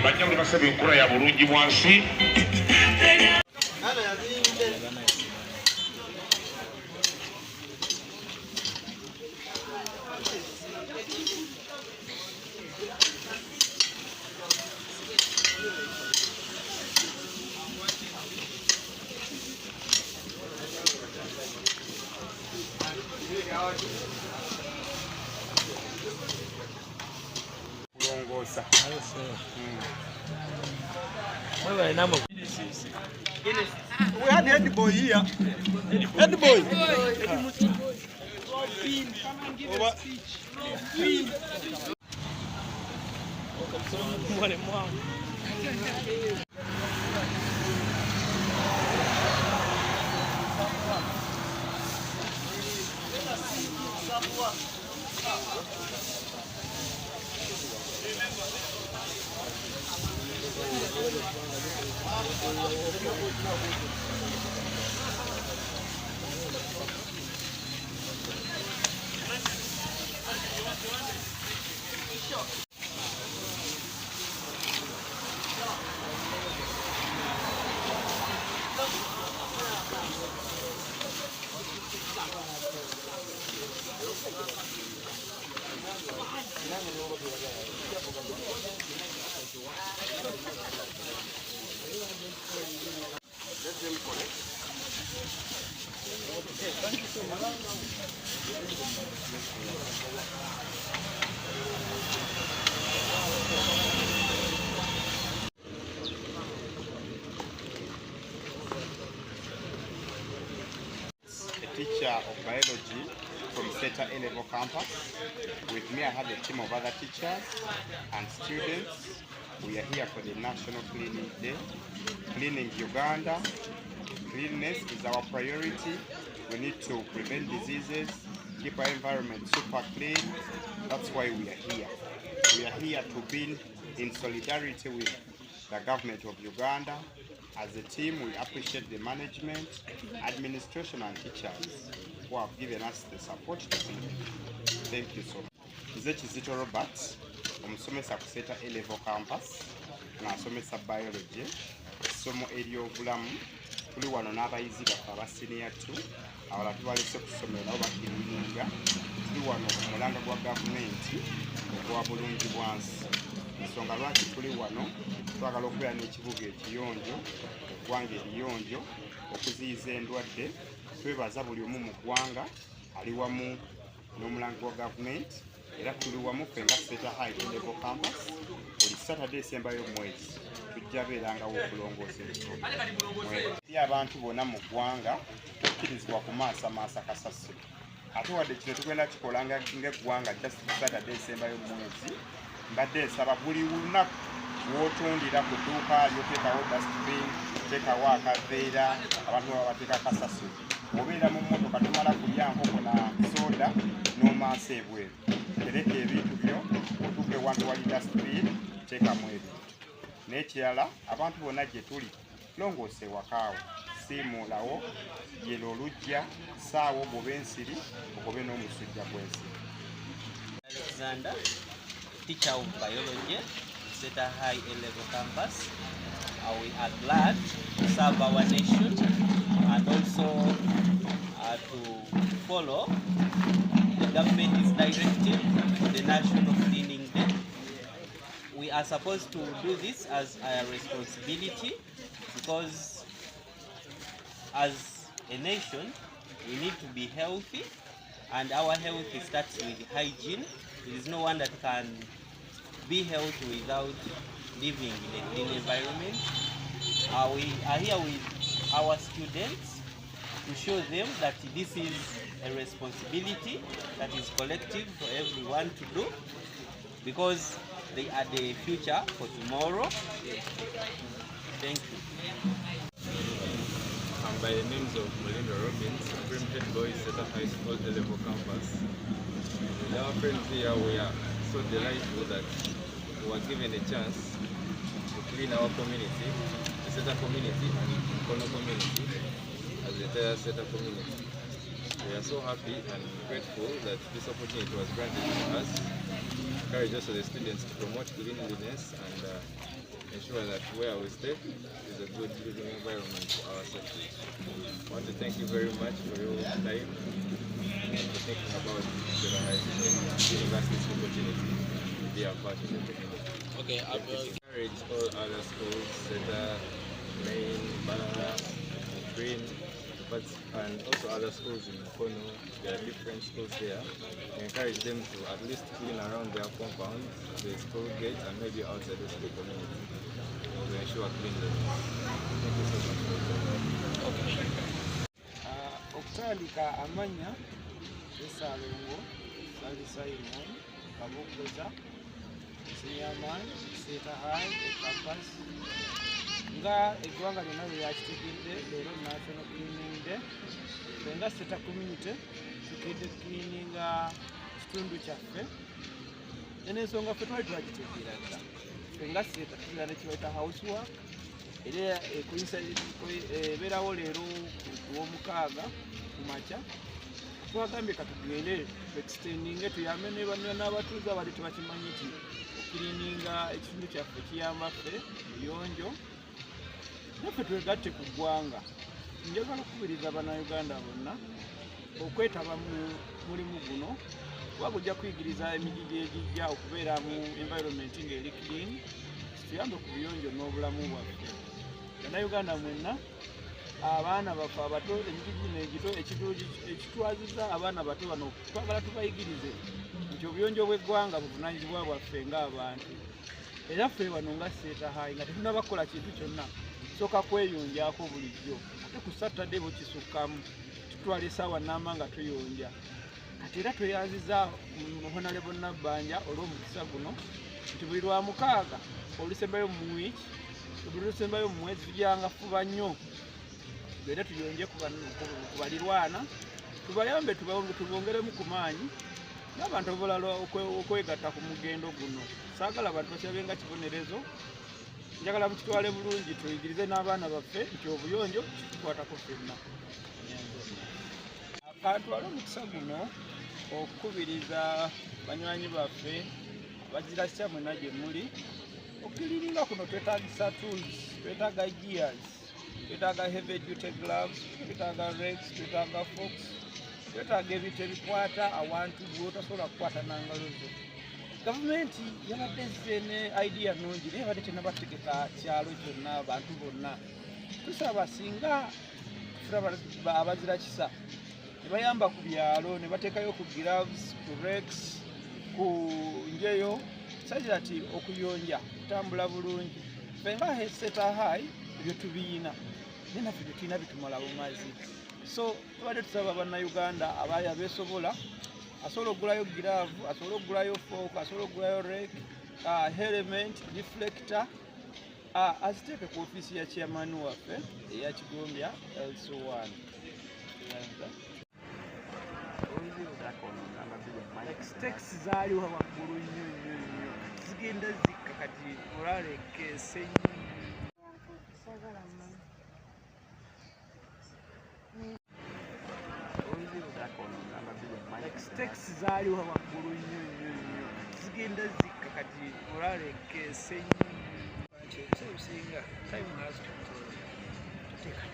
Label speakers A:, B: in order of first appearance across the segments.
A: Banyamuli basabye enkula ya bulungi bwansi. Kulongosa.
B: We had head boy here. Head boy. Thank you so much. A teacher of biology from SETA A-Level campus. With me I have a team of other teachers and students. We are here for the National Cleaning Day. Cleaning Uganda. Cleanliness is our priority. We need to prevent diseases, keep our environment super clean. That's why we are here. We are here to be in solidarity with the government of Uganda. As a team, we appreciate the management, administration and teachers who have given us the support to be here. Thank you so much. Nze Kizito Robert, omusomesa ku SETA A-Level campus, n'asomesa biology, essomo ery'obulamu. Tuli wano n'abayizi baffe aba senior 2, abalala tubalese ku ssomero nabo bakirininga. Tuli wano ku mulanga gwa gavumenti ogwa bulungi bwansi. Ensonga lwaki tuli wano, twagala okubeera n'ekibuga ekiyonjo, eggwanga eriyonjo, okuziyiza endwadde. Twebaza buli omu mu ggwanga ali wamu n'omulanga gwa gavumenti, era tuli wamu ffe nga SETA High A-Level campus. Buli Saturday esembayo omwezi tujja beerangawo okulongoosa ebisomo. Eri abantu bonna mu ggwanga tukkirizibwa kumaasamaasa kasasiro. Ate wadde kino tugenda kikolanga ng'eggwanga just Saturday esembayo omwezi. Mbadde nsaba buli lunaku w'otundira ku dduuka lyoteekawo dustbin, teekawo akaveera, abantu baba bateeka kasasiro. Obeera mu mmotoka tomala kulya nkoko na soda n'omaasa ebweru. Tereka ebintu byo otuuke ewantu wali dustbin, teekamu ebintu. N'ekirala abantu bonna gye tuli longoosa ewakaawo, siimuulawo yero olujja ssaawa ogobe ensiri ogobe n'omusujja gw'ensiri.
C: Alexander, teacher of biology, SETA High A-Level campus. We are glad to serve our nation and also to follow the government's directive for the National Cleaning Day. We are supposed to do this as a responsibility because as a nation we need to be healthy, and our health starts with hygiene. There is no one that can be healthy without living in a clean environment. We are here with our students to show them that this is a responsibility that is collective for everyone to do, because they are the future for tomorrow. Thank you.
D: I'm by the names of Melinda Robbins, Supreme Head Boy, SETA High School A-Level campus. With our friends here, we are so delightful that we were given a chance to clean our community, the SETA community and Kono community, as the entire SETA community. We are so happy and grateful that this opportunity was granted to us. Encourage also the students to promote cleanliness and ensure that where we stay is a good living environment for ourselves. I want to thank you very much for your time and for thinking about SETA High University's opportunity to be a part of the community.
E: Okay, I will
D: encourage all other schools, SETA, Main, Banana, Green, but and also other schools in Kono. There are different schools there. We encourage them to at least clean around their compounds, the school gate, and maybe outside of the community to ensure cleanliness. Thank you so much for your time.
F: Okutandika amanya Esalongo, Sali Simon, Kabukoza, Sinyaman, SETA High, Campus. Nga eggwanga lyonna lwe yakitegedde leero National Cleaning Day. Ffe nga SETA community tukedde cleaninga kitundu kyaffe. N'ensonga ffe twali twagitegeera dda. Ffe nga SETA tulina ne kibayita housework. Era ebeerawo leero ku Lwomukaaga ku makya. Twagambye katugende extendinge tuyambe n'abatuuze abali tebakimanyi nti okukiliininga ekitundu kyaffe kiyamba ffe buyonjo. Naffe twegatte ku ggwanga. Njagala okukubiriza Bannayuganda bonna okwetaba mu mulimu guno kuba gujja kuyigiriza emigigi egijja okubeera mu environment ng'eri clean, kituyambe ku buyonjo n'obulamu bwaffe. Bannayuganda mwenna, abaana baffe abato, emigigi n'egito ekitwaziza abaana bato bano twagala tubayigirize nti obuyonjo bw'eggwanga buvunaanyizibwa bwaffe ng'abantu. Era ffe wano nga SETA High nga tetunnabakola kintu kyonna soka kweyonjako bulijjo. Ate ku Saturday bukisukkamu tutwala essaawa nnamba nga tuyonja. Kati era tweyanziza Honorable Nabbanja olw'omukisa guno nti buli Lwamukaaga olusembayo mu wiiki, buli lusembayo mu mwezi tujjanga fuba nnyo tugende tuyonje ku balirwana, tubayambe tubongeremu ku maanyi n'abantu abalala okwegatta ku mugendo guno. Saagala abantu basabe nga kibonerezo. Njagala mukitwale bulungi tuyigirize n'abaana baffe nti obuyonjo tukwatako ffenna. Katwale omukisa guno okukubiriza banywanyi baffe abazira kya mwenna gye muli. Okukiliininga kuno twetaagisa tools, twetaaga gears, twetaaga heavy duty gloves, twetaaga rakes, twetaaga forks, twetaaga ebintu ebikwata awantu bw'otasobola kukwata n'angalo zo. Gavumenti yabadde ezze ne idea nnungi naye yabadde tennabategeka kyalo kyonna abantu bonna. Tusaba singa tufuna abazira kisa ne bayamba ku byalo ne bateekayo ku gloves, ku rakes, ku njeyo sajja ati okuyonja kutambula bulungi. Ffe nga SETA High ebyo tubiyina naye naffe bye tulina bitumala bumazi. So tubadde tusaba Bannayuganda abaali abeesobola asobola okugulayo giraavu, asobola okugulayo fork, asobola okugulayo rake, helmet, reflector, aziteeke ku ofiisi ya chairman waffe eya Kigombya LC1. Taxi zaaliwo waggulu nnyo nnyo nnyo zigenda zikka kati olwalekeese nnyo. Taxi zaaliwo waggulu nnyo nnyo nnyo zigenda zikka kati olwalekeese nnyo. Ebisinga time has to tuteeka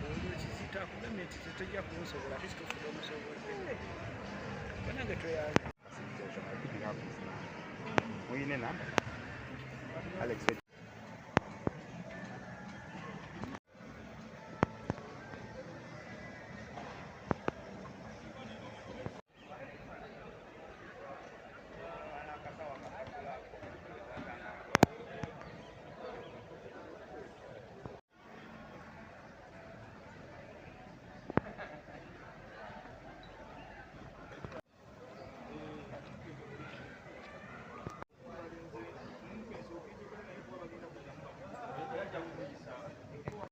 F: olwekizita kugambye nti tetujja kumusobola ate situfuza omusobodde banange tweyanze.
B: Mwine namba? Alex.